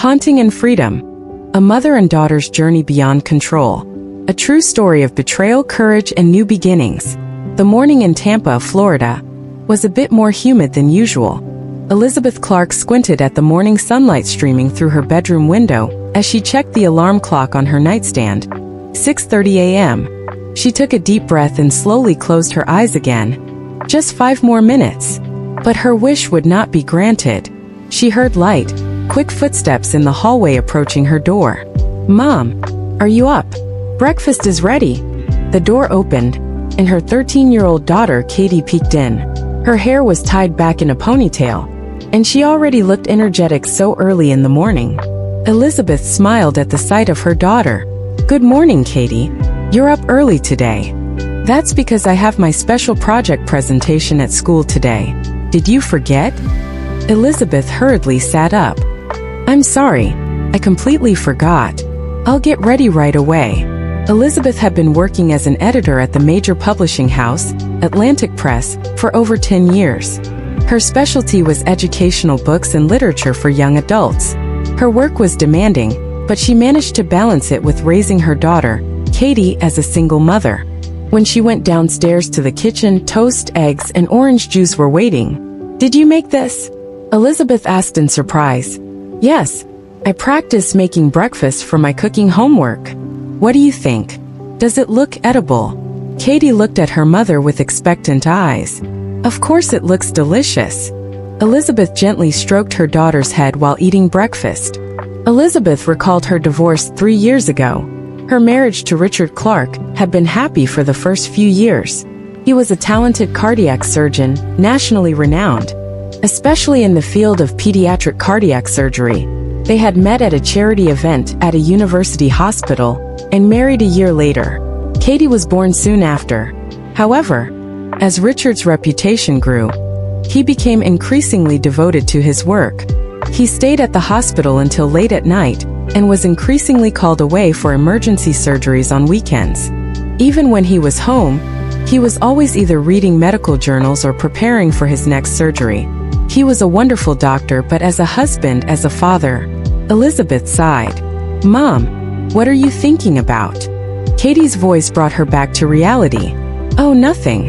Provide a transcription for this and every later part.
Haunting and Freedom. A mother and daughter's journey beyond control. A true story of betrayal, courage, and new beginnings. The morning in Tampa, Florida, was a bit more humid than usual. Elizabeth Clark squinted at the morning sunlight streaming through her bedroom window as she checked the alarm clock on her nightstand. 6:30 a.m. She took a deep breath and slowly closed her eyes again. Just 5 more minutes. But her wish would not be granted. She heard light, quick footsteps in the hallway approaching her door. "Mom, are you up? Breakfast is ready." The door opened, and her 13-year-old daughter Katie peeked in. Her hair was tied back in a ponytail, and she already looked energetic so early in the morning. Elizabeth smiled at the sight of her daughter. "Good morning, Katie. You're up early today." "That's because I have my special project presentation at school today. Did you forget?" Elizabeth hurriedly sat up. "I'm sorry, I completely forgot. I'll get ready right away." Elizabeth had been working as an editor at the major publishing house, Atlantic Press, for over 10 years. Her specialty was educational books and literature for young adults. Her work was demanding, but she managed to balance it with raising her daughter, Katie, as a single mother. When she went downstairs to the kitchen, toast, eggs, and orange juice were waiting. "Did you make this?" Elizabeth asked in surprise. "Yes, I practiced making breakfast for my cooking homework. What do you think? Does it look edible?" Katie looked at her mother with expectant eyes. "Of course it looks delicious." Elizabeth gently stroked her daughter's head while eating breakfast. Elizabeth recalled her divorce 3 years ago. Her marriage to Richard Clark had been happy for the first few years. He was a talented cardiac surgeon, nationally renowned, especially in the field of pediatric cardiac surgery. They had met at a charity event at a university hospital and married a year later. Katie was born soon after. However, as Richard's reputation grew, he became increasingly devoted to his work. He stayed at the hospital until late at night and was increasingly called away for emergency surgeries on weekends. Even when he was home, he was always either reading medical journals or preparing for his next surgery. He was a wonderful doctor, but as a husband, as a father, Elizabeth sighed. "Mom, what are you thinking about?" Katie's voice brought her back to reality. "Oh, nothing.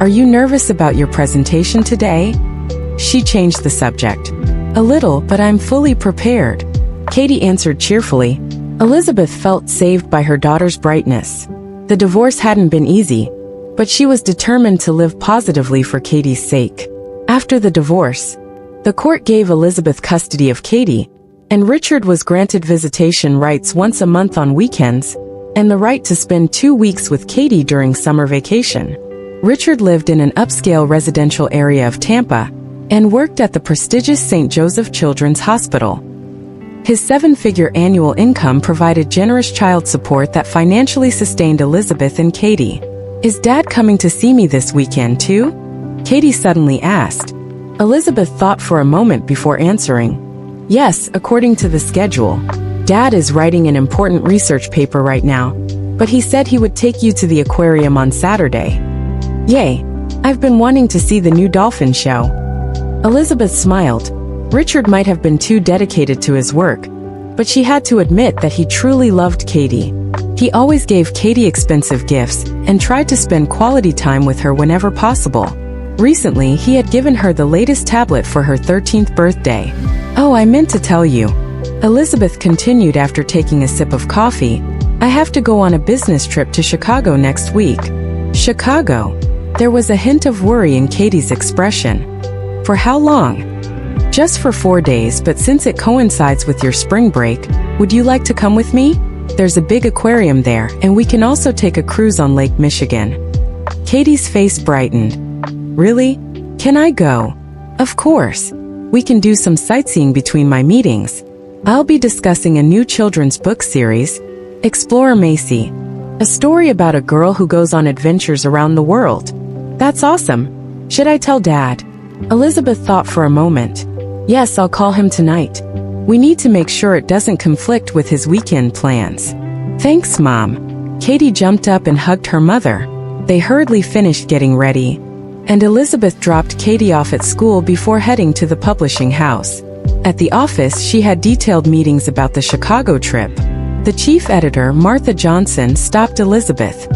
Are you nervous about your presentation today?" She changed the subject. "A little, but I'm fully prepared," Katie answered cheerfully. Elizabeth felt saved by her daughter's brightness. The divorce hadn't been easy, but she was determined to live positively for Katie's sake. After the divorce, the court gave Elizabeth custody of Katie, and Richard was granted visitation rights once a month on weekends, and the right to spend 2 weeks with Katie during summer vacation. Richard lived in an upscale residential area of Tampa, and worked at the prestigious St. Joseph Children's Hospital. His 7-figure annual income provided generous child support that financially sustained Elizabeth and Katie. "Is Dad coming to see me this weekend too?" Katie suddenly asked. Elizabeth thought for a moment before answering. "Yes, according to the schedule. Dad is writing an important research paper right now, but he said he would take you to the aquarium on Saturday." "Yay, I've been wanting to see the new dolphin show." Elizabeth smiled. Richard might have been too dedicated to his work, but she had to admit that he truly loved Katie. He always gave Katie expensive gifts and tried to spend quality time with her whenever possible. Recently, he had given her the latest tablet for her 13th birthday. "Oh, I meant to tell you," Elizabeth continued after taking a sip of coffee, "I have to go on a business trip to Chicago next week." "Chicago?" There was a hint of worry in Katie's expression. "For how long?" "Just for 4 days, but since it coincides with your spring break, would you like to come with me? There's a big aquarium there, and we can also take a cruise on Lake Michigan." Katie's face brightened. "Really? Can I go?" "Of course. We can do some sightseeing between my meetings. I'll be discussing a new children's book series, Explorer Macy, a story about a girl who goes on adventures around the world." "That's awesome. Should I tell Dad?" Elizabeth thought for a moment. "Yes, I'll call him tonight. We need to make sure it doesn't conflict with his weekend plans." "Thanks, Mom." Katie jumped up and hugged her mother. They hurriedly finished getting ready, and Elizabeth dropped Katie off at school before heading to the publishing house. At the office, she had detailed meetings about the Chicago trip. The chief editor, Martha Johnson, stopped Elizabeth.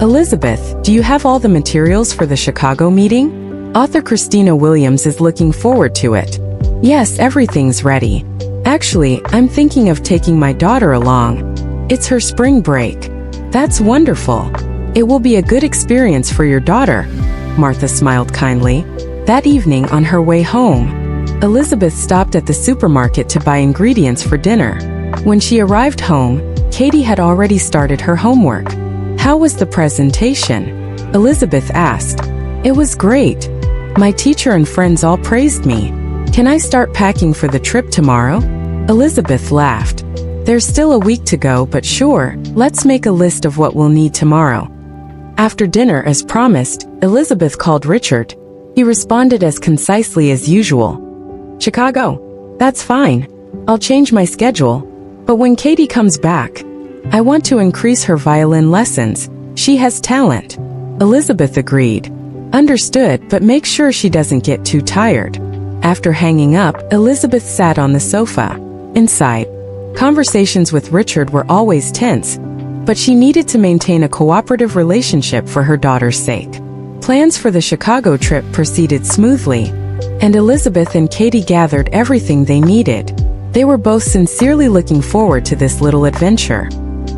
"Elizabeth, do you have all the materials for the Chicago meeting? Author Christina Williams is looking forward to it." "Yes, everything's ready. Actually, I'm thinking of taking my daughter along. It's her spring break." "That's wonderful. It will be a good experience for your daughter." Martha smiled kindly. That evening, on her way home, Elizabeth stopped at the supermarket to buy ingredients for dinner. When she arrived home, Katie had already started her homework. "How was the presentation?" Elizabeth asked. "It was great. My teacher and friends all praised me. Can I start packing for the trip tomorrow?" Elizabeth laughed. "There's still a week to go, but sure, let's make a list of what we'll need tomorrow." After dinner, as promised, Elizabeth called Richard. He responded as concisely as usual. "Chicago. That's fine. I'll change my schedule. But when Katie comes back, I want to increase her violin lessons. She has talent." Elizabeth agreed. "Understood, but make sure she doesn't get too tired." After hanging up, Elizabeth sat on the sofa. Inside, conversations with Richard were always tense, but she needed to maintain a cooperative relationship for her daughter's sake. Plans for the Chicago trip proceeded smoothly, and Elizabeth and Katie gathered everything they needed. They were both sincerely looking forward to this little adventure.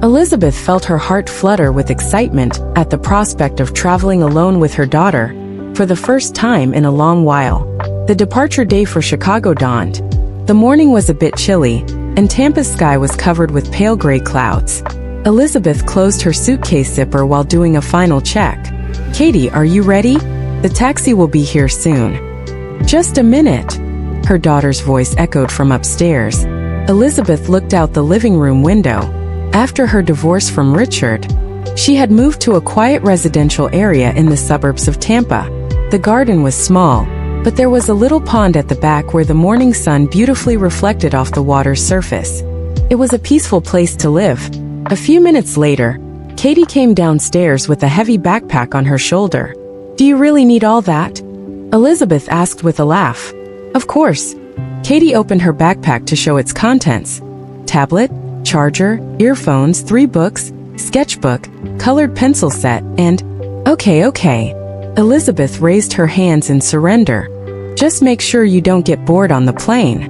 Elizabeth felt her heart flutter with excitement at the prospect of traveling alone with her daughter for the first time in a long while. The departure day for Chicago dawned. The morning was a bit chilly, and Tampa's sky was covered with pale gray clouds. Elizabeth closed her suitcase zipper while doing a final check. "Katie, are you ready? The taxi will be here soon." "Just a minute." Her daughter's voice echoed from upstairs. Elizabeth looked out the living room window. After her divorce from Richard, she had moved to a quiet residential area in the suburbs of Tampa. The garden was small, but there was a little pond at the back where the morning sun beautifully reflected off the water's surface. It was a peaceful place to live. A few minutes later, Katie came downstairs with a heavy backpack on her shoulder. "Do you really need all that?" Elizabeth asked with a laugh. "Of course." Katie opened her backpack to show its contents. Tablet, charger, earphones, 3 books, sketchbook, colored pencil set, and... Okay. Elizabeth raised her hands in surrender. "Just make sure you don't get bored on the plane."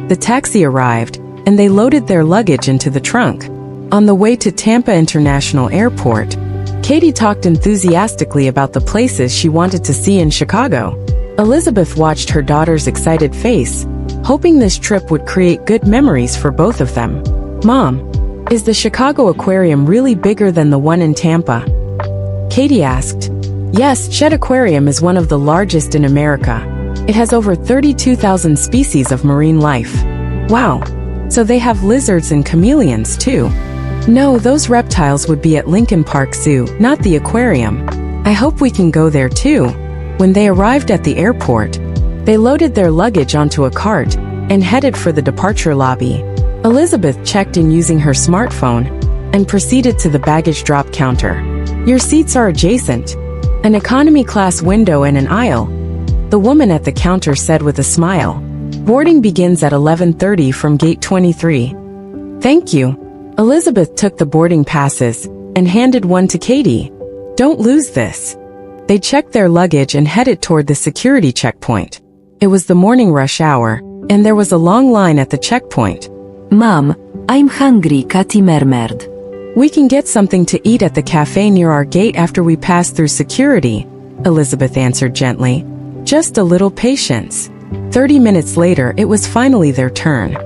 The taxi arrived, and they loaded their luggage into the trunk. On the way to Tampa International Airport, Katie talked enthusiastically about the places she wanted to see in Chicago. Elizabeth watched her daughter's excited face, hoping this trip would create good memories for both of them. "Mom, is the Chicago Aquarium really bigger than the one in Tampa?" Katie asked. "Yes, Chet Aquarium is one of the largest in America. It has over 32,000 species of marine life." "Wow, so they have lizards and chameleons too." "No, those reptiles would be at Lincoln Park Zoo, not the aquarium. I hope we can go there too." When they arrived at the airport, they loaded their luggage onto a cart and headed for the departure lobby. Elizabeth checked in using her smartphone and proceeded to the baggage drop counter. "Your seats are adjacent. An economy class window and an aisle," the woman at the counter said with a smile. "Boarding begins at 11:30 from gate 23. "Thank you." Elizabeth took the boarding passes and handed one to Katie. "Don't lose this." They checked their luggage and headed toward the security checkpoint. It was the morning rush hour, and there was a long line at the checkpoint. "Mom, I'm hungry," Katy murmured. "We can get something to eat at the cafe near our gate after we pass through security," Elizabeth answered gently. "Just a little patience." 30 minutes later, it was finally their turn.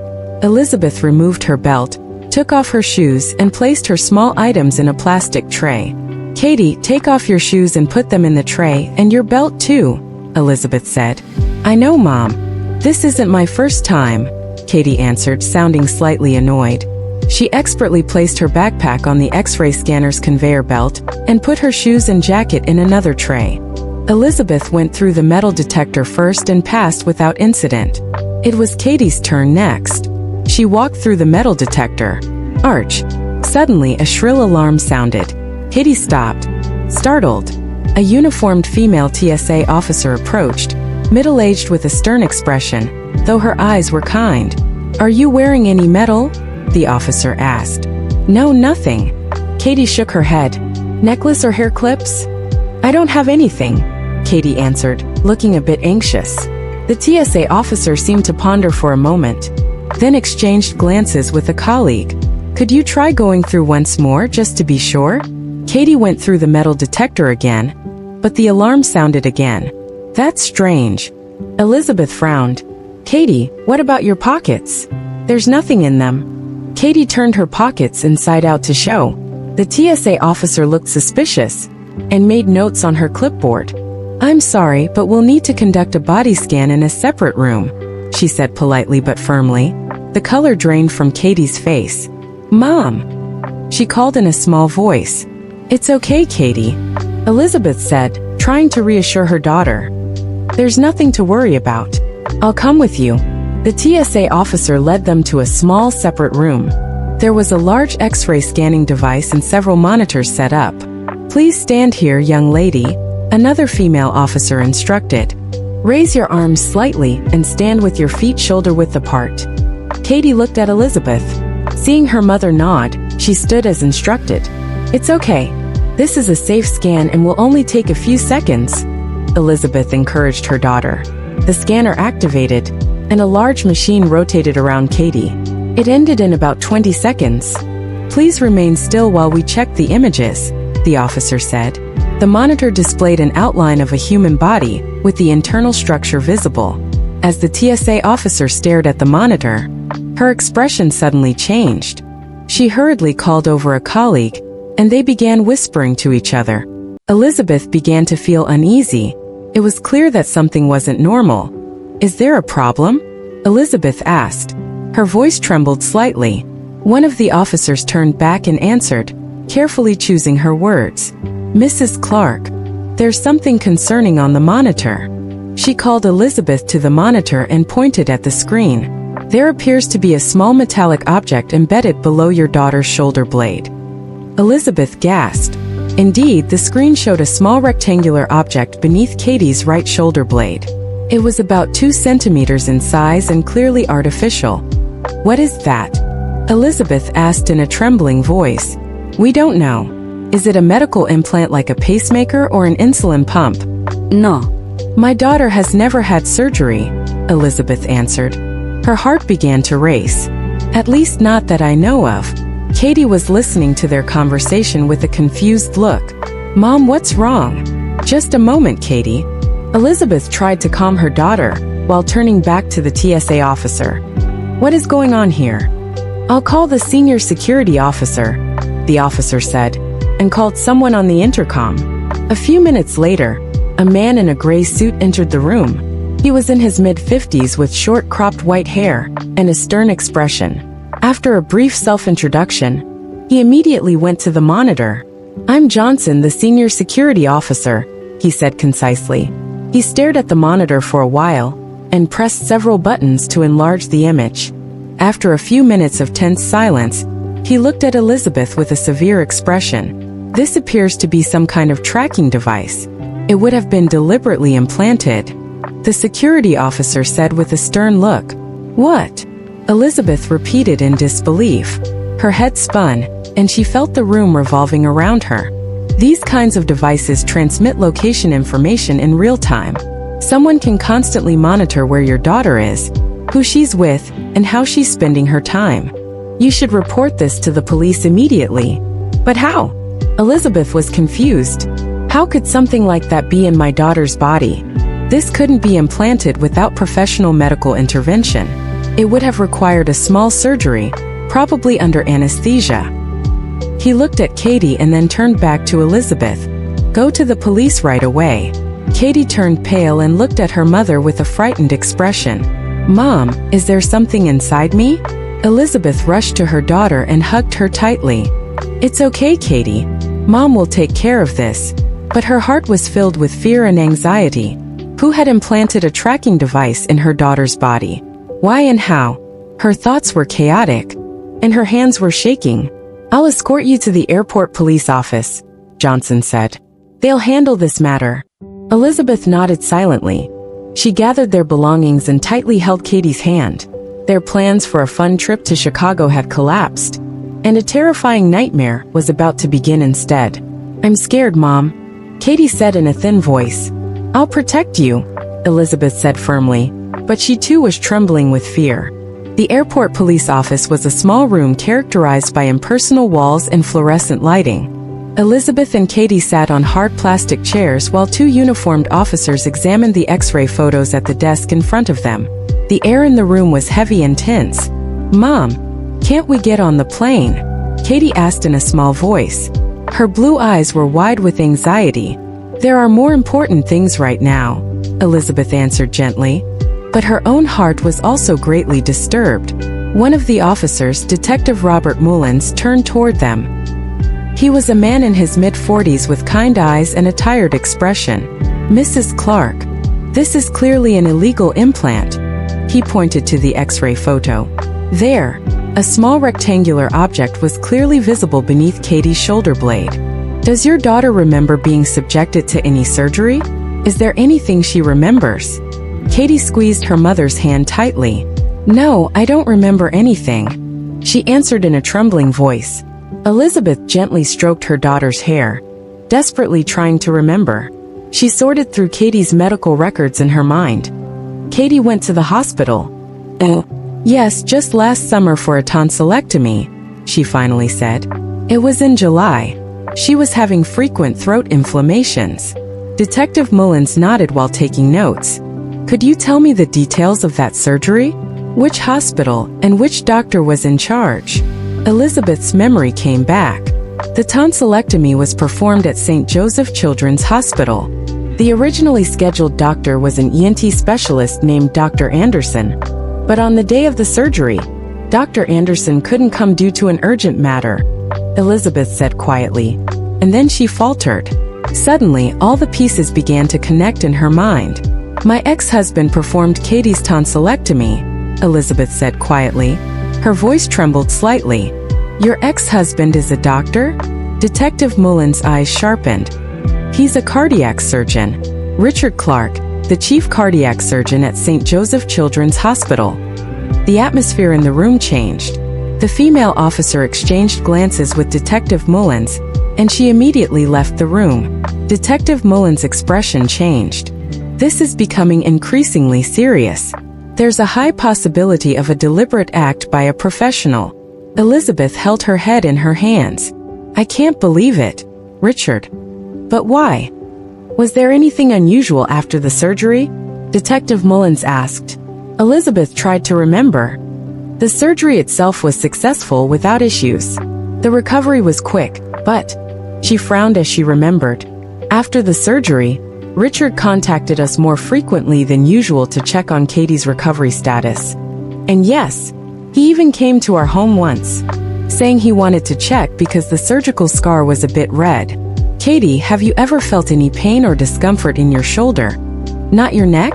Elizabeth removed her belt, took off her shoes, and placed her small items in a plastic tray. "Katie, take off your shoes and put them in the tray, and your belt too," Elizabeth said. "I know, Mom. This isn't my first time," Katie answered, sounding slightly annoyed. She expertly placed her backpack on the X-ray scanner's conveyor belt and put her shoes and jacket in another tray. Elizabeth went through the metal detector first and passed without incident. It was Katie's turn next. She walked through the metal detector. Arch! Suddenly, a shrill alarm sounded. Katie stopped, startled. A uniformed female TSA officer approached, middle-aged with a stern expression. though her eyes were kind. "Are you wearing any metal?" the officer asked. "No, nothing." Katie shook her head. "Necklace or hair clips?" "I don't have anything," Katie answered, looking a bit anxious. The TSA officer seemed to ponder for a moment, then exchanged glances with a colleague. "Could you try going through once more just to be sure?" Katie went through the metal detector again, but the alarm sounded again. "That's strange." Elizabeth frowned. "Katie, what about your pockets?" "There's nothing in them." Katie turned her pockets inside out to show. The TSA officer looked suspicious and made notes on her clipboard. "I'm sorry, but we'll need to conduct a body scan in a separate room," she said politely but firmly. The color drained from Katie's face. "Mom!" she called in a small voice. "It's okay, Katie," Elizabeth said, trying to reassure her daughter. "There's nothing to worry about. I'll come with you." The TSA officer led them to a small separate room. There was a large X-ray scanning device and several monitors set up. "Please stand here, young lady," another female officer instructed. "Raise your arms slightly and stand with your feet shoulder-width apart." Katie looked at Elizabeth. Seeing her mother nod, she stood as instructed. "It's okay. This is a safe scan and will only take a few seconds," Elizabeth encouraged her daughter. The scanner activated, and a large machine rotated around Katie. It ended in about 20 seconds. "Please remain still while we check the images," the officer said. The monitor displayed an outline of a human body, with the internal structure visible. As the TSA officer stared at the monitor, her expression suddenly changed. She hurriedly called over a colleague, and they began whispering to each other. Elizabeth began to feel uneasy. It was clear that something wasn't normal. "Is there a problem?" Elizabeth asked. Her voice trembled slightly. One of the officers turned back and answered, carefully choosing her words. "Mrs. Clark, there's something concerning on the monitor." She called Elizabeth to the monitor and pointed at the screen. "There appears to be a small metallic object embedded below your daughter's shoulder blade." Elizabeth gasped. Indeed, the screen showed a small rectangular object beneath Katie's right shoulder blade. It was about 2 centimeters in size and clearly artificial. "What is that?" Elizabeth asked in a trembling voice. "We don't know. Is it a medical implant like a pacemaker or an insulin pump?" No. "My daughter has never had surgery," Elizabeth answered. Her heart began to race. "At least not that I know of." Katie was listening to their conversation with a confused look. "Mom, what's wrong?" "Just a moment, Katie." Elizabeth tried to calm her daughter, while turning back to the TSA officer. "What is going on here?" "I'll call the senior security officer," the officer said, and called someone on the intercom. A few minutes later, a man in a gray suit entered the room. He was in his mid-50s with short cropped white hair and a stern expression. After a brief self-introduction, he immediately went to the monitor. "I'm Johnson, the senior security officer," he said concisely. He stared at the monitor for a while and pressed several buttons to enlarge the image. After a few minutes of tense silence, he looked at Elizabeth with a severe expression. "This appears to be some kind of tracking device. It would have been deliberately implanted," the security officer said with a stern look. "What?" Elizabeth repeated in disbelief. Her head spun, and she felt the room revolving around her. These kinds of devices transmit location information in real time. Someone can constantly monitor where your daughter is, who she's with, and how she's spending her time. You should report this to the police immediately. "But how?" Elizabeth was confused. "How could something like that be in my daughter's body? This couldn't be implanted without professional medical intervention. It would have required a small surgery, probably under anesthesia." He looked at Katie and then turned back to Elizabeth. "Go to the police right away." Katie turned pale and looked at her mother with a frightened expression. "Mom, is there something inside me?" Elizabeth rushed to her daughter and hugged her tightly. "It's okay, Katie. Mom will take care of this." But her heart was filled with fear and anxiety. Who had implanted a tracking device in her daughter's body? Why and how? Her thoughts were chaotic, and her hands were shaking. "I'll escort you to the airport police office," Johnson said. "They'll handle this matter." Elizabeth nodded silently. She gathered their belongings and tightly held Katie's hand. Their plans for a fun trip to Chicago had collapsed, and a terrifying nightmare was about to begin instead. "I'm scared, Mom," Katie said in a thin voice. "I'll protect you," Elizabeth said firmly, but she too was trembling with fear. The airport police office was a small room characterized by impersonal walls and fluorescent lighting. Elizabeth and Katie sat on hard plastic chairs while two uniformed officers examined the X-ray photos at the desk in front of them. The air in the room was heavy and tense. "Mom, can't we get on the plane?" Katie asked in a small voice. Her blue eyes were wide with anxiety. "There are more important things right now," Elizabeth answered gently. But her own heart was also greatly disturbed. One of the officers, Detective Robert Mullins, turned toward them. He was a man in his mid-40s with kind eyes and a tired expression. "Mrs. Clark, this is clearly an illegal implant." He pointed to the X-ray photo. There, a small rectangular object was clearly visible beneath Katie's shoulder blade. "Does your daughter remember being subjected to any surgery? Is there anything she remembers?" Katie squeezed her mother's hand tightly. "No, I don't remember anything," she answered in a trembling voice. Elizabeth gently stroked her daughter's hair, desperately trying to remember. She sorted through Katie's medical records in her mind. "Katie went to the hospital." "Oh, yes, just last summer for a tonsillectomy," she finally said. "It was in July. She was having frequent throat inflammations." Detective Mullins nodded while taking notes. "Could you tell me the details of that surgery? Which hospital and which doctor was in charge?" Elizabeth's memory came back. The tonsillectomy was performed at St. Joseph Children's Hospital. The originally scheduled doctor was an ENT specialist named Dr. Anderson. But on the day of the surgery, Dr. Anderson couldn't come due to an urgent matter, Elizabeth said quietly. And then she faltered. Suddenly, all the pieces began to connect in her mind. "My ex-husband performed Katie's tonsillectomy," Elizabeth said quietly. Her voice trembled slightly. "Your ex-husband is a doctor?" Detective Mullins' eyes sharpened. "He's a cardiac surgeon. Richard Clark, the chief cardiac surgeon at St. Joseph Children's Hospital." The atmosphere in the room changed. The female officer exchanged glances with Detective Mullins, and she immediately left the room. Detective Mullins' expression changed. "This is becoming increasingly serious. There's a high possibility of a deliberate act by a professional." Elizabeth held her head in her hands. "I can't believe it, Richard." "But why? Was there anything unusual after the surgery?" Detective Mullins asked. Elizabeth tried to remember. The surgery itself was successful without issues. The recovery was quick, but she frowned as she remembered. After the surgery, Richard contacted us more frequently than usual to check on Katie's recovery status. And yes, he even came to our home once, saying he wanted to check because the surgical scar was a bit red. "Katie, have you ever felt any pain or discomfort in your shoulder? Not your neck?"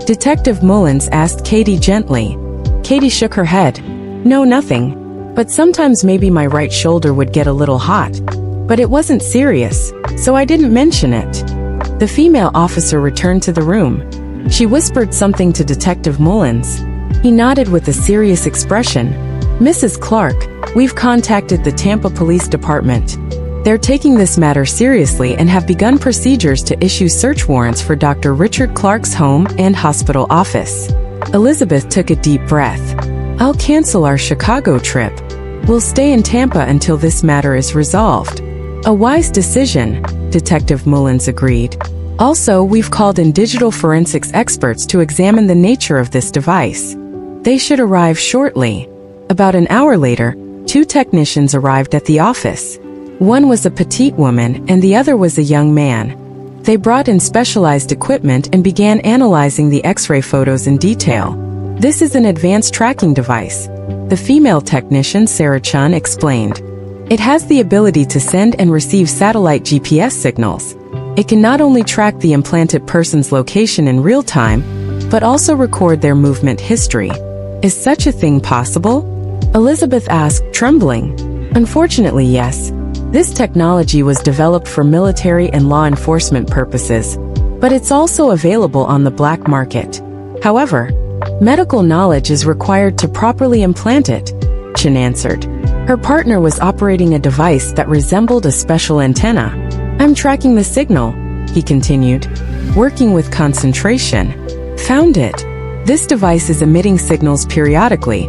Detective Mullins asked Katie gently. Katie shook her head. "No, nothing. But sometimes maybe my right shoulder would get a little hot. But it wasn't serious, so I didn't mention it." The female officer returned to the room. She whispered something to Detective Mullins. He nodded with a serious expression. "Mrs. Clark, we've contacted the Tampa Police Department. They're taking this matter seriously and have begun procedures to issue search warrants for Dr. Richard Clark's home and hospital office." Elizabeth took a deep breath. "I'll cancel our Chicago trip. We'll stay in Tampa until this matter is resolved." "A wise decision," Detective Mullins agreed. "Also, we've called in digital forensics experts to examine the nature of this device. They should arrive shortly." About an hour later, two technicians arrived at the office. One was a petite woman and the other was a young man. They brought in specialized equipment and began analyzing the X-ray photos in detail. "This is an advanced tracking device," the female technician Sarah Chun explained. "It has the ability to send and receive satellite GPS signals. It can not only track the implanted person's location in real time, but also record their movement history." "Is such a thing possible?" Elizabeth asked, trembling. "Unfortunately, yes. This technology was developed for military and law enforcement purposes. but it's also available on the black market. However, medical knowledge is required to properly implant it, Chen answered. Her partner was operating a device that resembled a special antenna. I'm tracking the signal, he continued, working with concentration. Found it. This device is emitting signals periodically,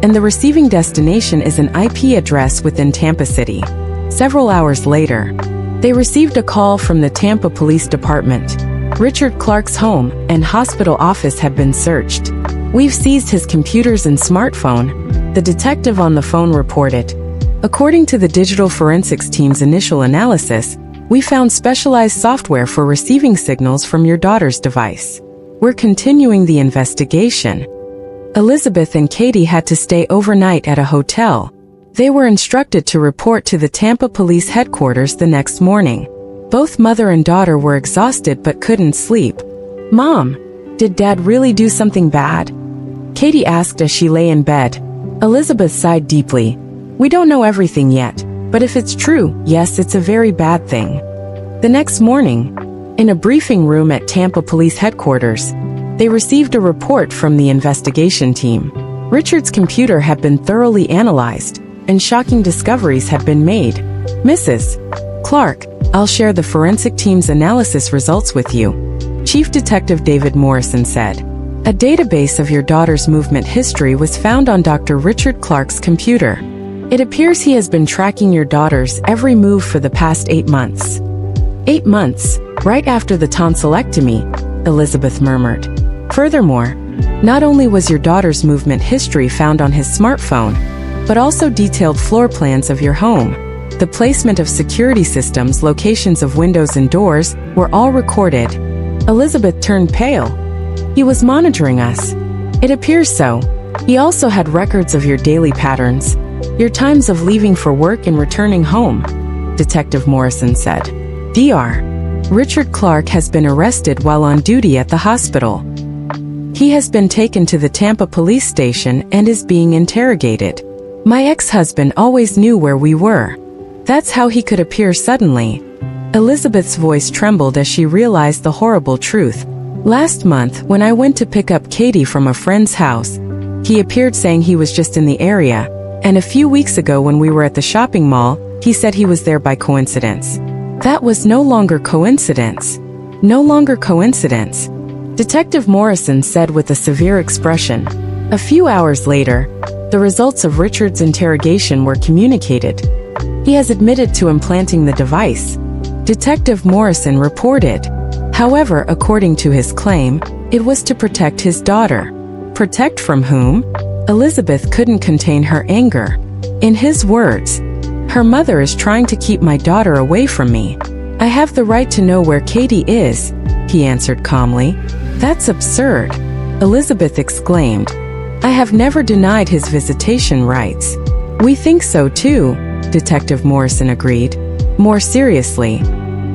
and the receiving destination is an IP address within Tampa City. Several hours later, they received a call from the Tampa Police Department. Richard Clark's home and hospital office have been searched. We've seized his computers and smartphone, the detective on the phone reported. According to the digital forensics team's initial analysis, we found specialized software for receiving signals from your daughter's device. We're continuing the investigation. Elizabeth and Katie had to stay overnight at a hotel. They were instructed to report to the Tampa Police Headquarters the next morning. Both mother and daughter were exhausted but couldn't sleep. Mom, did Dad really do something bad? Katie asked as she lay in bed. Elizabeth sighed deeply. We don't know everything yet, but if it's true, yes, it's a very bad thing. The next morning, in a briefing room at Tampa Police Headquarters, they received a report from the investigation team. Richard's computer had been thoroughly analyzed, and shocking discoveries had been made. Mrs. Clark, I'll share the forensic team's analysis results with you, Chief Detective David Morrison said. A database of your daughter's movement history was found on Dr. Richard Clark's computer. It appears he has been tracking your daughter's every move for the past 8 months. 8 months, right after the tonsillectomy, Elizabeth murmured. Furthermore, not only was your daughter's movement history found on his smartphone, but also detailed floor plans of your home. The placement of security systems, locations of windows and doors were all recorded. Elizabeth turned pale. He was monitoring us. It appears so. He also had records of your daily patterns, your times of leaving for work and returning home, Detective Morrison said. Dr. Richard Clark has been arrested while on duty at the hospital. He has been taken to the Tampa police station and is being interrogated. My ex-husband always knew where we were. That's how he could appear suddenly. Elizabeth's voice trembled as she realized the horrible truth. Last month, when I went to pick up Katie from a friend's house, he appeared saying he was just in the area, and a few weeks ago when we were at the shopping mall, he said he was there by coincidence. That was no longer coincidence. No longer coincidence, Detective Morrison said with a severe expression. A few hours later, the results of Richard's interrogation were communicated. He has admitted to implanting the device, Detective Morrison reported. However, according to his claim, it was to protect his daughter. Protect from whom? Elizabeth couldn't contain her anger. In his words, her mother is trying to keep my daughter away from me. I have the right to know where Katie is, he answered calmly. That's absurd, Elizabeth exclaimed. I have never denied his visitation rights. We think so too, Detective Morrison agreed. More seriously,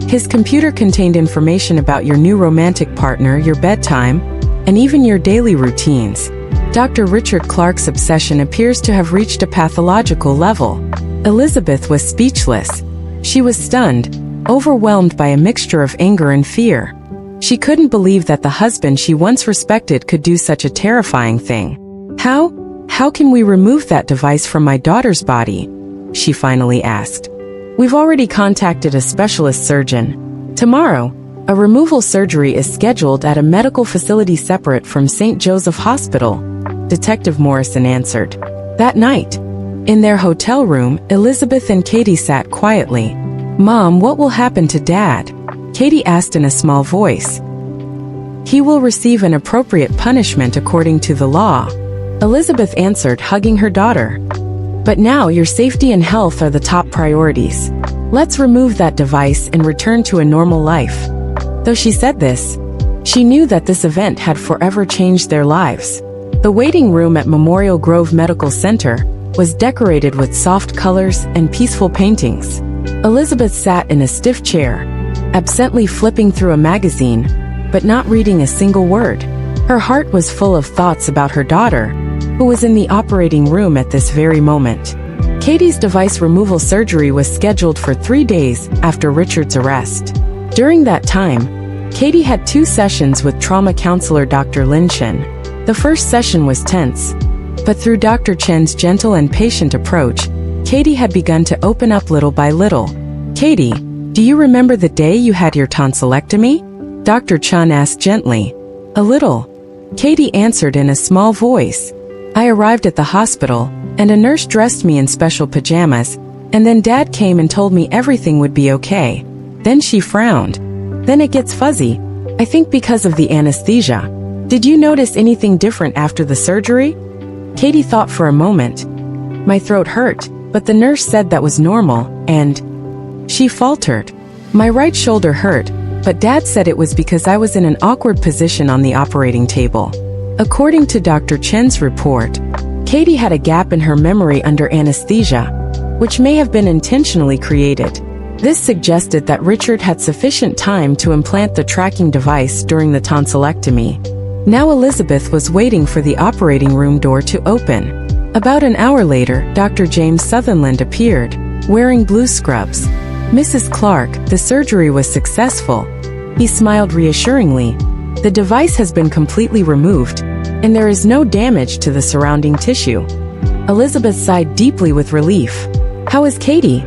his computer contained information about your new romantic partner, your bedtime, and even your daily routines. Dr. Richard Clark's obsession appears to have reached a pathological level. Elizabeth was speechless. She was stunned, overwhelmed by a mixture of anger and fear. She couldn't believe that the husband she once respected could do such a terrifying thing. How can we remove that device from my daughter's body? She finally asked. We've already contacted a specialist surgeon. Tomorrow, a removal surgery is scheduled at a medical facility separate from St. Joseph Hospital, Detective Morrison answered. That night, in their hotel room, Elizabeth and Katie sat quietly. Mom, what will happen to Dad? Katie asked in a small voice. He will receive an appropriate punishment according to the law, Elizabeth answered, hugging her daughter. But now your safety and health are the top priorities. Let's remove that device and return to a normal life. Though she said this, she knew that this event had forever changed their lives. The waiting room at Memorial Grove Medical Center was decorated with soft colors and peaceful paintings. Elizabeth sat in a stiff chair, absently flipping through a magazine, but not reading a single word. Her heart was full of thoughts about her daughter, who was in the operating room at this very moment. Katie's device removal surgery was scheduled for 3 days after Richard's arrest. During that time, Katie had 2 sessions with trauma counselor Dr. Lin Chen. The first session was tense, but through Dr. Chen's gentle and patient approach, Katie had begun to open up little by little. "Katie, do you remember the day you had your tonsillectomy?" Dr. Chen asked gently. "A little," Katie answered in a small voice. "I arrived at the hospital, and a nurse dressed me in special pajamas, and then Dad came and told me everything would be okay." Then she frowned. "Then it gets fuzzy. I think because of the anesthesia. Did you notice anything different after the surgery?" Katie thought for a moment. "My throat hurt, but the nurse said that was normal, and..." She faltered. "My right shoulder hurt, but Dad said it was because I was in an awkward position on the operating table." According to Dr. Chen's report, Katie had a gap in her memory under anesthesia, which may have been intentionally created. This suggested that Richard had sufficient time to implant the tracking device during the tonsillectomy. Now Elizabeth was waiting for the operating room door to open. About an hour later, Dr. James Sutherland appeared, wearing blue scrubs. "Mrs. Clark, the surgery was successful." He smiled reassuringly. "The device has been completely removed, and there is no damage to the surrounding tissue." Elizabeth sighed deeply with relief. "How is Katie?"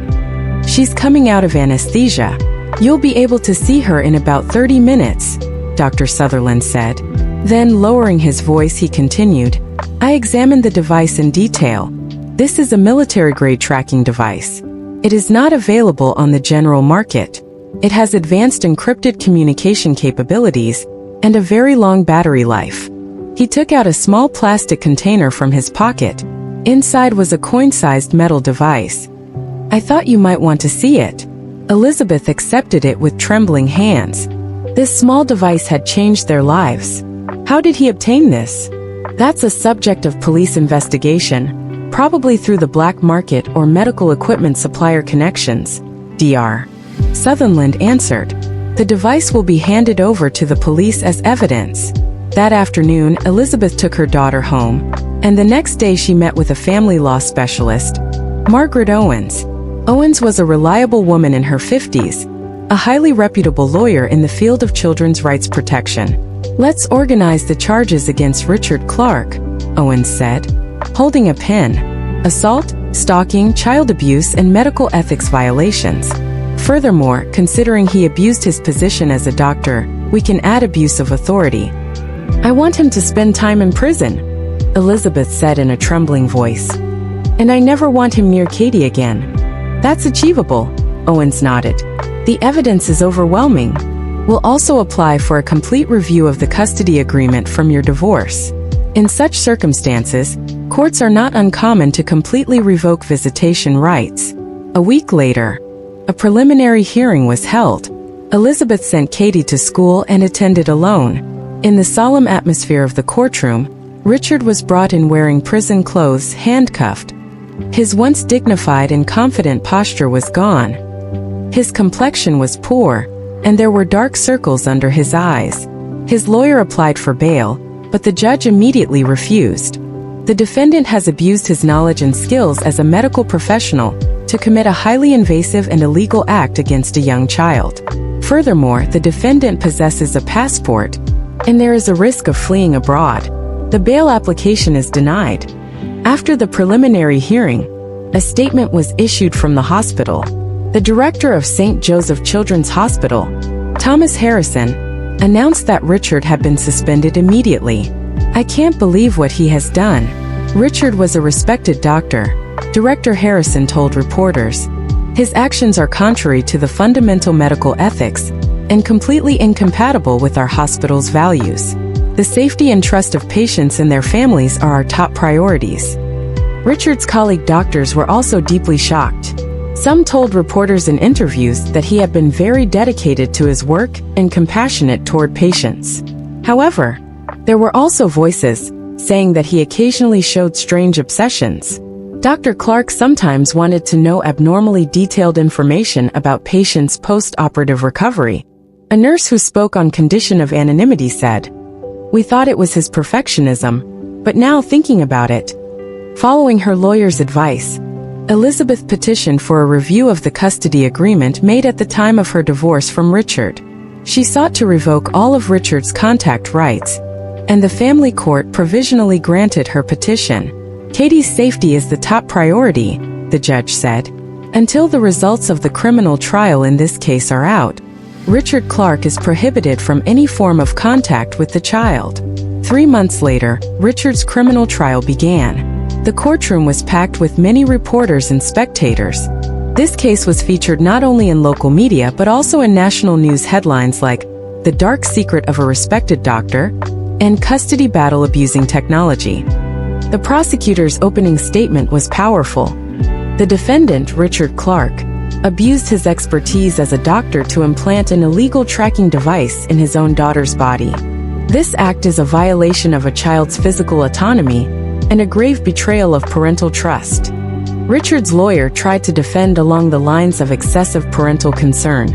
"She's coming out of anesthesia. You'll be able to see her in about 30 minutes, Dr. Sutherland said. Then, lowering his voice, he continued, "I examined the device in detail. This is a military-grade tracking device. It is not available on the general market. It has advanced encrypted communication capabilities and a very long battery life." He took out a small plastic container from his pocket. Inside was a coin-sized metal device. "I thought you might want to see it." Elizabeth accepted it with trembling hands. This small device had changed their lives. How did he obtain this? That's a subject of police investigation, probably through the black market or medical equipment supplier connections, Dr. Sutherland answered. "The device will be handed over to the police as evidence." That afternoon, Elizabeth took her daughter home, and the next day she met with a family law specialist, Margaret Owens. Owens was a reliable woman in her 50s, a highly reputable lawyer in the field of children's rights protection. "Let's organize the charges against Richard Clark," Owens said, holding a pen. "Assault, stalking, child abuse, and medical ethics violations. Furthermore, considering he abused his position as a doctor, we can add abuse of authority." "I want him to spend time in prison," Elizabeth said in a trembling voice. "And I never want him near Katie again." "That's achievable," Owens nodded. "The evidence is overwhelming. We'll also apply for a complete review of the custody agreement from your divorce. In such circumstances, courts are not uncommon to completely revoke visitation rights." A week later, a preliminary hearing was held. Elizabeth sent Katie to school and attended alone. In the solemn atmosphere of the courtroom, Richard was brought in wearing prison clothes, handcuffed. His once dignified and confident posture was gone. His complexion was poor, and there were dark circles under his eyes. His lawyer applied for bail, but the judge immediately refused. The defendant has abused his knowledge and skills as a medical professional to commit a highly invasive and illegal act against a young child. Furthermore, the defendant possesses a passport, and there is a risk of fleeing abroad. The bail application is denied. After the preliminary hearing, a statement was issued from the hospital. The director of St. Joseph Children's Hospital, Thomas Harrison, announced that Richard had been suspended immediately. "I can't believe what he has done. Richard was a respected doctor," Director Harrison told reporters. "His actions are contrary to the fundamental medical ethics and completely incompatible with our hospital's values. The safety and trust of patients and their families are our top priorities." Richard's colleague doctors were also deeply shocked. Some told reporters in interviews that he had been very dedicated to his work and compassionate toward patients. However, there were also voices saying that he occasionally showed strange obsessions. Dr. Clark sometimes wanted to know abnormally detailed information about patients' post-operative recovery. A nurse who spoke on condition of anonymity said, "We thought it was his perfectionism, but now thinking about it." Following her lawyer's advice, Elizabeth petitioned for a review of the custody agreement made at the time of her divorce from Richard. She sought to revoke all of Richard's contact rights, and the family court provisionally granted her petition. Katie's safety is the top priority, the judge said. Until the results of the criminal trial in this case are out, Richard Clark is prohibited from any form of contact with the child. 3 months later, Richard's criminal trial began. The courtroom was packed with many reporters and spectators. This case was featured not only in local media but also in national news headlines like "The Dark Secret of a Respected Doctor" and "Custody Battle Abusing Technology." The prosecutor's opening statement was powerful. The defendant, Richard Clark, abused his expertise as a doctor to implant an illegal tracking device in his own daughter's body. This act is a violation of a child's physical autonomy and a grave betrayal of parental trust. Richard's lawyer tried to defend along the lines of excessive parental concern.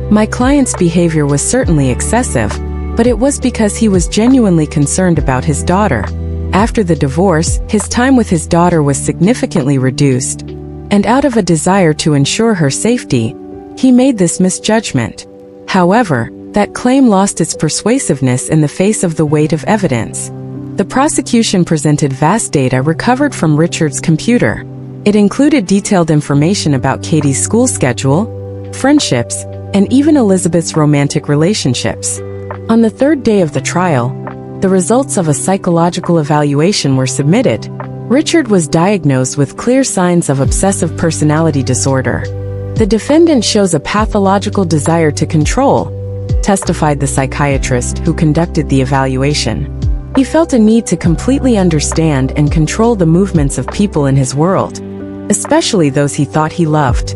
"My client's behavior was certainly excessive, but it was because he was genuinely concerned about his daughter. After the divorce, his time with his daughter was significantly reduced, and out of a desire to ensure her safety, he made this misjudgment." However, that claim lost its persuasiveness in the face of the weight of evidence. The prosecution presented vast data recovered from Richard's computer. It included detailed information about Katie's school schedule, friendships, and even Elizabeth's romantic relationships. On the third day of the trial, the results of a psychological evaluation were submitted. Richard was diagnosed with clear signs of obsessive personality disorder. "The defendant shows a pathological desire to control," testified the psychiatrist who conducted the evaluation. "He felt a need to completely understand and control the movements of people in his world, especially those he thought he loved."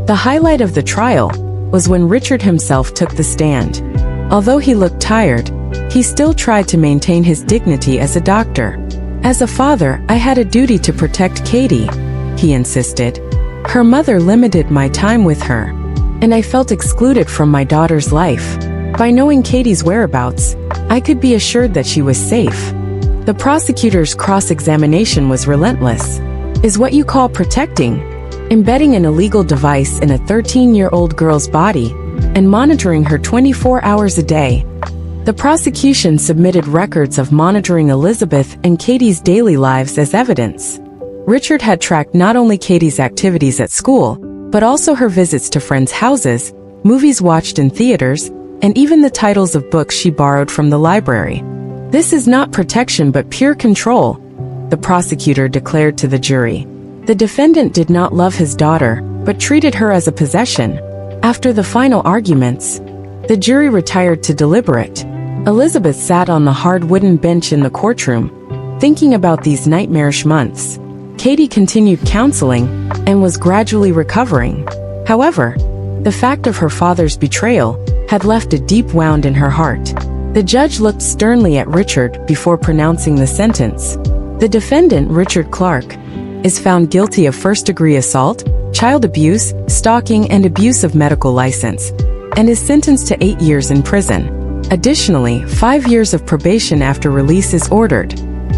The highlight of the trial was when Richard himself took the stand. Although he looked tired, he still tried to maintain his dignity as a doctor. "As a father, I had a duty to protect Katie," he insisted. "Her mother limited my time with her, and I felt excluded from my daughter's life. By knowing Katie's whereabouts, I could be assured that she was safe." The prosecutor's cross-examination was relentless. "Is what you call protecting embedding an illegal device in a 13-year-old girl's body and monitoring her 24 hours a day?" The prosecution submitted records of monitoring Elizabeth and Katie's daily lives as evidence. Richard had tracked not only Katie's activities at school, but also her visits to friends' houses, movies watched in theaters, and even the titles of books she borrowed from the library. "This is not protection but pure control," the prosecutor declared to the jury. The defendant did not love his daughter, but treated her as a possession. After the final arguments, the jury retired to deliberate. Elizabeth sat on the hard wooden bench in the courtroom, thinking about these nightmarish months. Katie continued counseling and was gradually recovering. However, the fact of her father's betrayal had left a deep wound in her heart. The judge looked sternly at Richard before pronouncing the sentence. The defendant, Richard Clark, is found guilty of first-degree assault, child abuse, stalking, and abuse of medical license, and is sentenced to 8 years in prison. Additionally, 5 years of probation after release is ordered.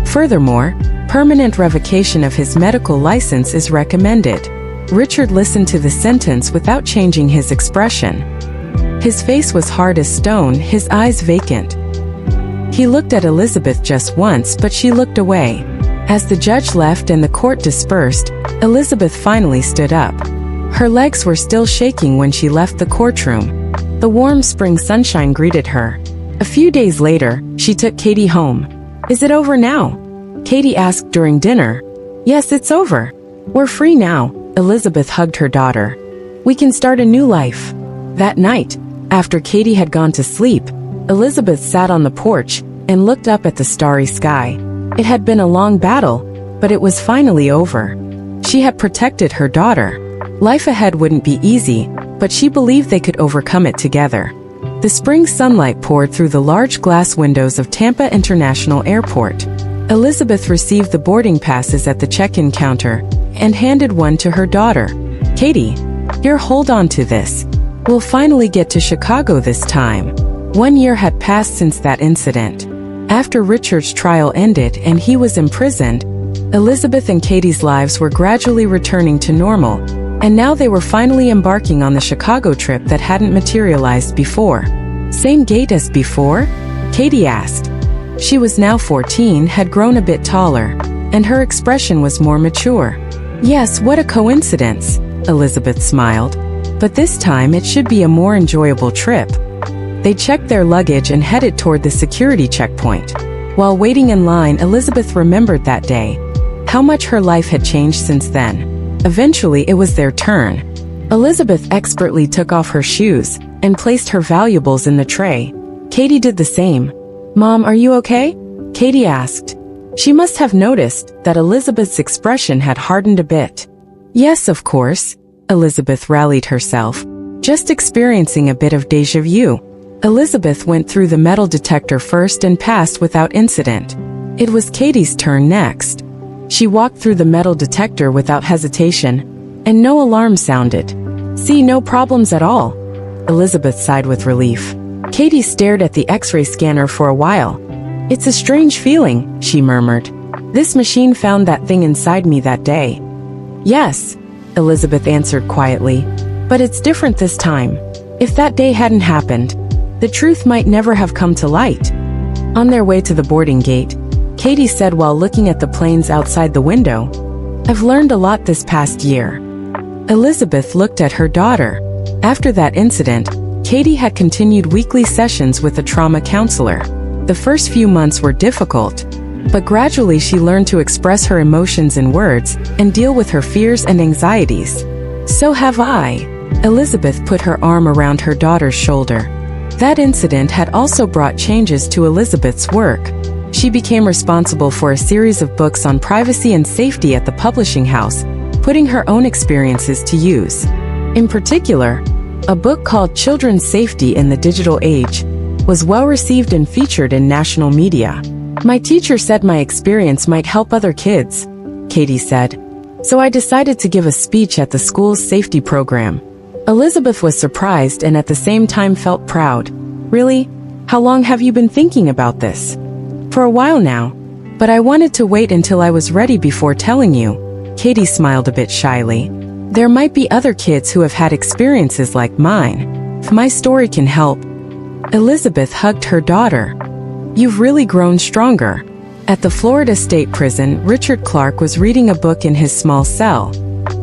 Furthermore, permanent revocation of his medical license is recommended. Richard listened to the sentence without changing his expression. His face was hard as stone, his eyes vacant. He looked at Elizabeth just once, but she looked away. As the judge left and the court dispersed, Elizabeth finally stood up. Her legs were still shaking when she left the courtroom. The warm spring sunshine greeted her. A few days later, she took Katie home. "Is it over now?" Katie asked during dinner. "Yes, it's over. We're free now." Elizabeth hugged her daughter. "We can start a new life." That night, after Katie had gone to sleep, Elizabeth sat on the porch and looked up at the starry sky. It had been a long battle, but it was finally over. She had protected her daughter. Life ahead wouldn't be easy, but she believed they could overcome it together. The spring sunlight poured through the large glass windows of Tampa International Airport. Elizabeth received the boarding passes at the check-in counter and handed one to her daughter. "Katie, here, hold on to this. We'll finally get to Chicago this time." 1 year had passed since that incident. After Richard's trial ended and he was imprisoned, Elizabeth and Katie's lives were gradually returning to normal, and now they were finally embarking on the Chicago trip that hadn't materialized before. Same gait as before? Katie asked. She was now 14, had grown a bit taller, and her expression was more mature. Yes, what a coincidence, Elizabeth smiled. But this time it should be a more enjoyable trip. They checked their luggage and headed toward the security checkpoint. While waiting in line, Elizabeth remembered that day. How much her life had changed since then. Eventually, it was their turn. Elizabeth expertly took off her shoes and placed her valuables in the tray. Katie did the same. Mom, are you okay? Katie asked. She must have noticed that Elizabeth's expression had hardened a bit. Yes, of course, Elizabeth rallied herself. Just experiencing a bit of déjà vu. Elizabeth went through the metal detector first and passed without incident. It was Katie's turn next. She walked through the metal detector without hesitation, and no alarm sounded. See, no problems at all. Elizabeth sighed with relief. Katie stared at the X-ray scanner for a while. It's a strange feeling, she murmured. This machine found that thing inside me that day. Yes, Elizabeth answered quietly, but it's different this time. If that day hadn't happened, the truth might never have come to light. On their way to the boarding gate, Katie said while looking at the planes outside the window, I've learned a lot this past year. Elizabeth looked at her daughter. After that incident, Katie had continued weekly sessions with a trauma counselor. The first few months were difficult, but gradually she learned to express her emotions in words and deal with her fears and anxieties. So have I. Elizabeth put her arm around her daughter's shoulder. That incident had also brought changes to Elizabeth's work. She became responsible for a series of books on privacy and safety at the publishing house, putting her own experiences to use. In particular, a book called Children's Safety in the Digital Age was well received and featured in national media. My teacher said my experience might help other kids, Katie said. So I decided to give a speech at the school's safety program. Elizabeth was surprised and at the same time felt proud. Really? How long have you been thinking about this? For a while now, but I wanted to wait until I was ready before telling you. Katie smiled a bit shyly. There might be other kids who have had experiences like mine. If my story can help. Elizabeth hugged her daughter. You've really grown stronger. At the Florida State Prison, Richard Clark was reading a book in his small cell.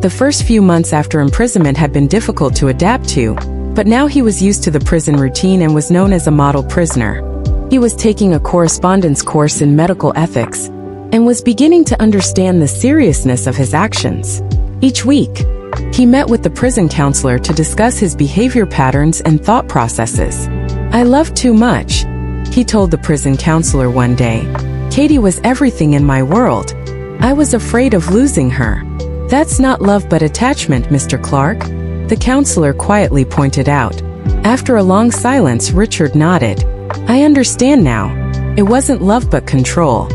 The first few months after imprisonment had been difficult to adapt to, but now he was used to the prison routine and was known as a model prisoner. He was taking a correspondence course in medical ethics and was beginning to understand the seriousness of his actions. Each week, he met with the prison counselor to discuss his behavior patterns and thought processes. I love too much, he told the prison counselor one day. Katie was everything in my world. I was afraid of losing her. That's not love but attachment, Mr. Clark, the counselor quietly pointed out. After a long silence, Richard nodded. I understand now. It wasn't love but control.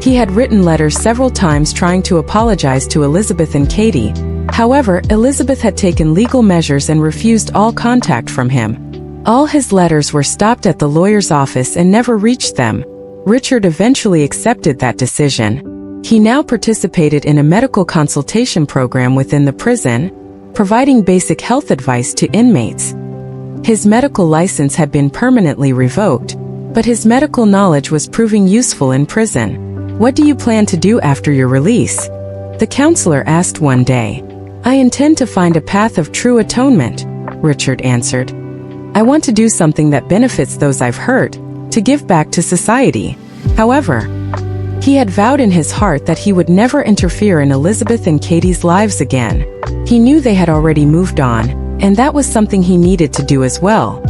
He had written letters several times trying to apologize to Elizabeth and Katie. However, Elizabeth had taken legal measures and refused all contact from him. All his letters were stopped at the lawyer's office and never reached them. Richard eventually accepted that decision. He now participated in a medical consultation program within the prison, providing basic health advice to inmates. His medical license had been permanently revoked, but his medical knowledge was proving useful in prison. What do you plan to do after your release? The counselor asked one day. I intend to find a path of true atonement, Richard answered. I want to do something that benefits those I've hurt, to give back to society. However, he had vowed in his heart that he would never interfere in Elizabeth and Katie's lives again. He knew they had already moved on, and that was something he needed to do as well.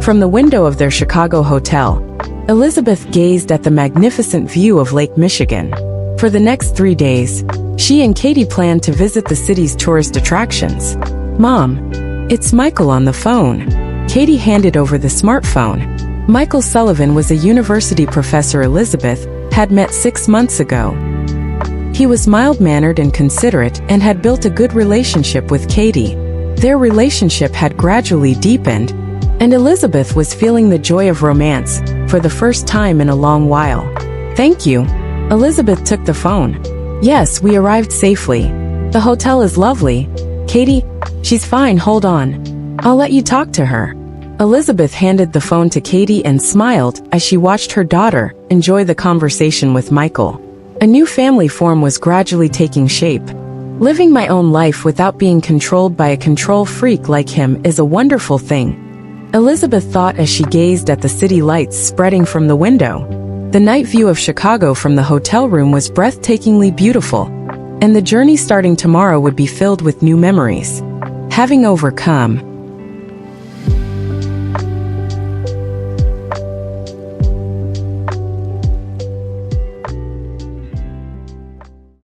From the window of their Chicago hotel, Elizabeth gazed at the magnificent view of Lake Michigan. For the next 3 days, she and Katie planned to visit the city's tourist attractions. Mom, it's Michael on the phone. Katie handed over the smartphone. Michael Sullivan was a university professor Elizabeth had met 6 months ago. He was mild-mannered and considerate and had built a good relationship with Katie. Their relationship had gradually deepened, and Elizabeth was feeling the joy of romance for the first time in a long while. Thank you. Elizabeth took the phone. Yes, we arrived safely. The hotel is lovely. Katie, she's fine, hold on. I'll let you talk to her. Elizabeth handed the phone to Katie and smiled as she watched her daughter enjoy the conversation with Michael. A new family form was gradually taking shape. Living my own life without being controlled by a control freak like him is a wonderful thing, Elizabeth thought as she gazed at the city lights spreading from the window. The night view of Chicago from the hotel room was breathtakingly beautiful, and the journey starting tomorrow would be filled with new memories. Having overcome